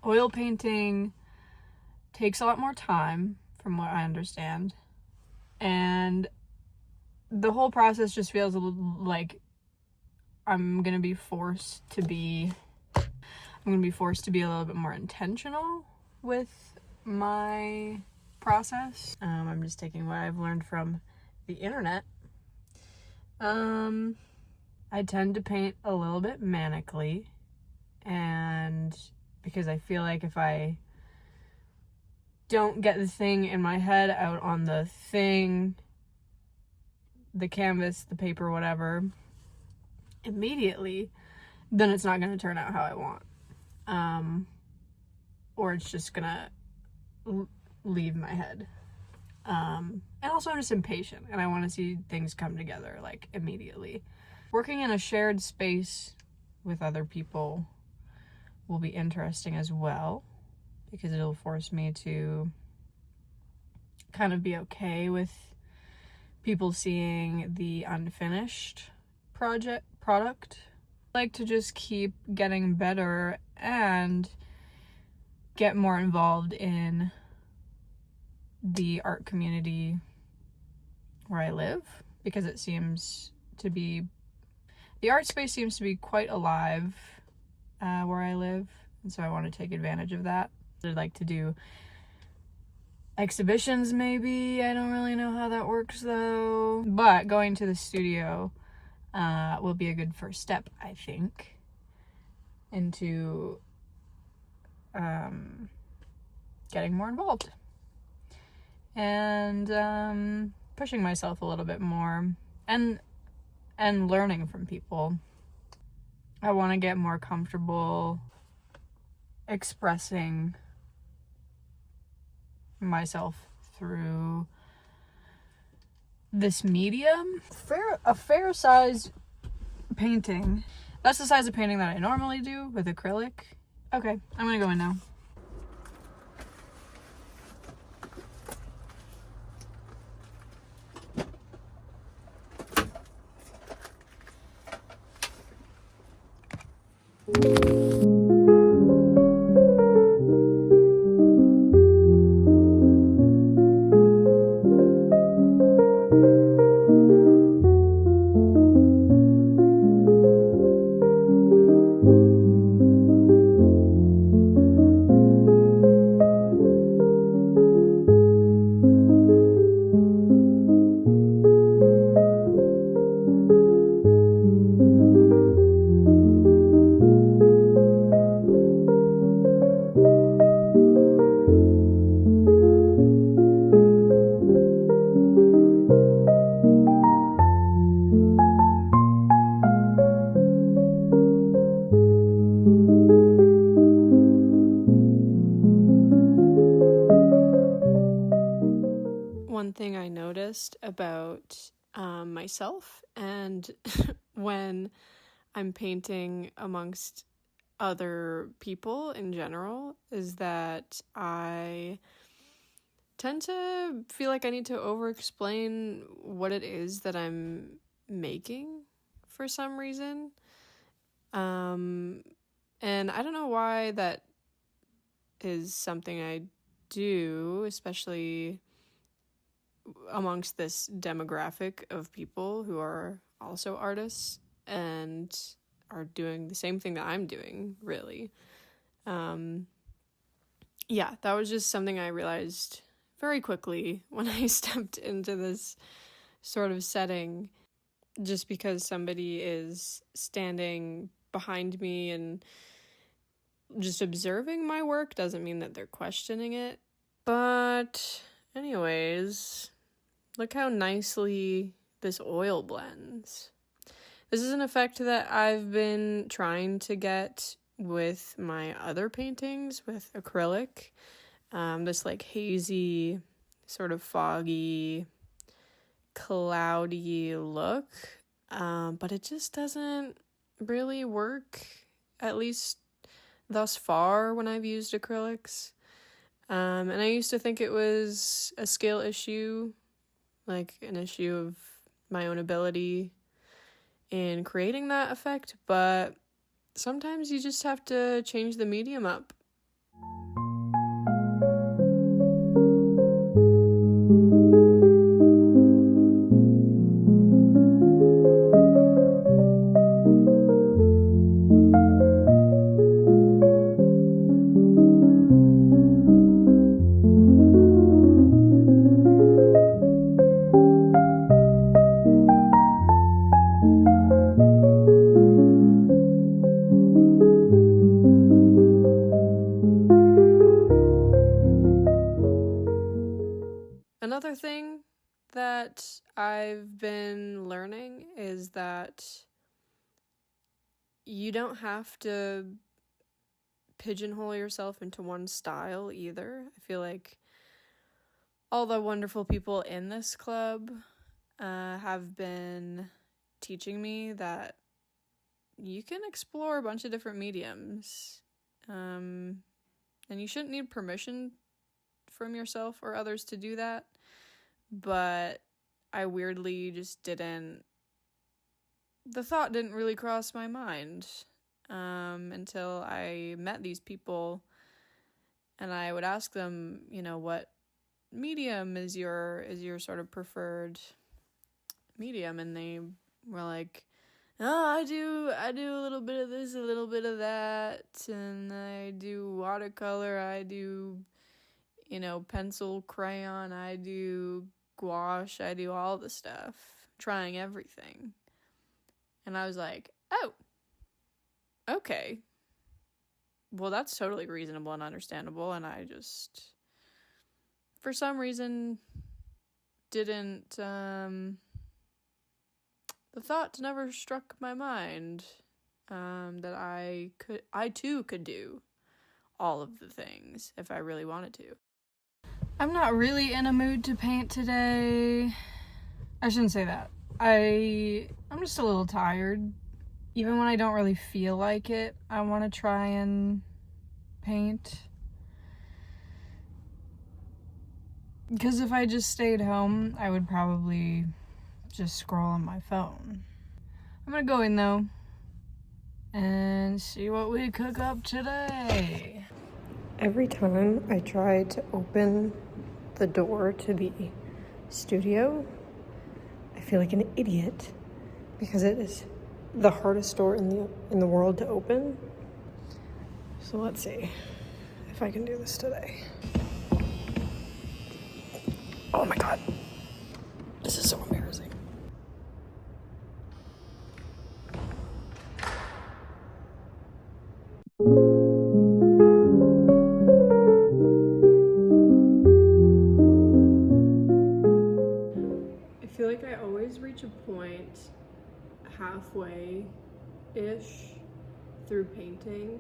Oil painting takes a lot more time, from what I understand, and the whole process just feels a little like I'm gonna be forced to be a little bit more intentional with my process. I'm just taking what I've learned from the internet. I tend to paint a little bit manically, and because I feel like if I don't get the thing in my head out on the thing, the canvas, the paper, whatever, immediately, then it's not going to turn out how I want. Or it's just going to leave my head. And also I'm just impatient and I want to see things come together like immediately. Working in a shared space with other people will be interesting as well, because it'll force me to kind of be okay with people seeing the unfinished product. I like to just keep getting better and get more involved in the art community where I live, because it seems to be, the art space seems to be quite alive where I live, and so I want to take advantage of that. I'd like to do exhibitions maybe. I don't really know how that works though, but going to the studio will be a good first step, I think, into getting more involved and pushing myself a little bit more and learning from people. I want to get more comfortable expressing myself through this medium. A fair size painting. That's the size of painting that I normally do with acrylic. Okay, I'm gonna go in now. One thing I noticed about myself and when I'm painting amongst other people in general is that I tend to feel like I need to over-explain what it is that I'm making for some reason. And I don't know why that is something I do, especially amongst this demographic of people who are also artists and are doing the same thing that I'm doing, really. Yeah, that was just something I realized very quickly when I stepped into this sort of setting. Just because somebody is standing behind me and just observing my work doesn't mean that they're questioning it. But anyways, look how nicely this oil blends. This is an effect that I've been trying to get with my other paintings with acrylic. This like hazy, sort of foggy, cloudy look. But it just doesn't really work, at least thus far when I've used acrylics. And I used to think it was a skill issue, like an issue of my own ability in creating that effect, but sometimes you just have to change the medium up. that I've been learning is that you don't have to pigeonhole yourself into one style either. I feel like all the wonderful people in this club have been teaching me that you can explore a bunch of different mediums. And you shouldn't need permission from yourself or others to do that. But I weirdly just didn't. The thought didn't really cross my mind until I met these people, and I would ask them, what medium is your sort of preferred medium, and they were like, oh, I do a little bit of this, a little bit of that, and I do watercolor, I do, pencil, crayon, I do gouache, I do all the stuff, trying everything. And I was like, oh, okay. Well, that's totally reasonable and understandable, and I just, for some reason, didn't, the thought never struck my mind, that I too could do all of the things if I really wanted to. I'm not really in a mood to paint today. I shouldn't say that. I'm just a little tired. Even when I don't really feel like it, I want to try and paint. Because if I just stayed home, I would probably just scroll on my phone. I'm gonna go in though and see what we cook up today. Every time I try to open the door to the studio, I feel like an idiot because it is the hardest door in the world to open. So let's see if I can do this today. Oh my god. This is so embarrassing. I feel like I always reach a point halfway-ish through painting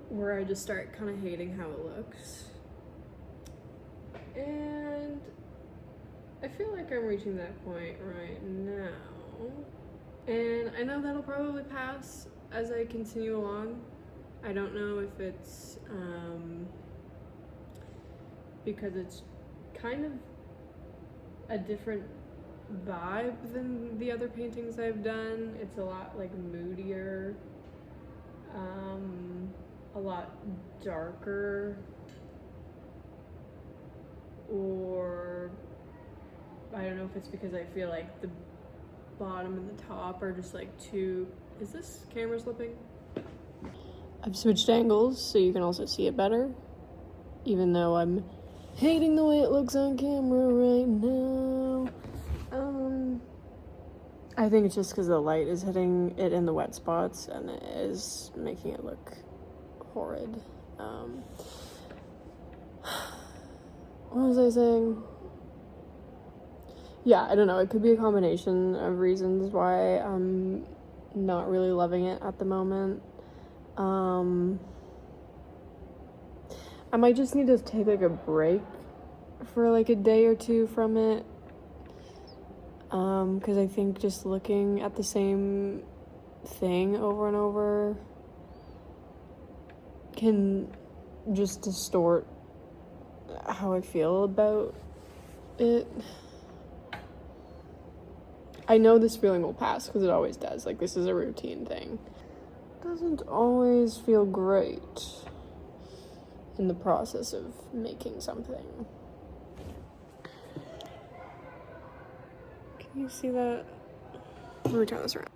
where I just start kind of hating how it looks. And I feel like I'm reaching that point right now. And I know that'll probably pass as I continue along. I don't know if it's because it's kind of a different vibe than the other paintings I've done. It's a lot like moodier, a lot darker, or I don't know if it's because I feel like the bottom and the top are just like too... Is this camera slipping? I've switched angles so you can also see it better, even though I'm hating the way it looks on camera right now. I think it's just because the light is hitting it in the wet spots and it is making it look horrid. What was I saying? Yeah, I don't know. It could be a combination of reasons why I'm not really loving it at the moment. I might just need to take like a break for like a day or two from it. Because I think just looking at the same thing over and over can just distort how I feel about it. I know this feeling will pass because it always does. Like, this is a routine thing. It doesn't always feel great in the process of making something. Can you see that? Let me turn this around.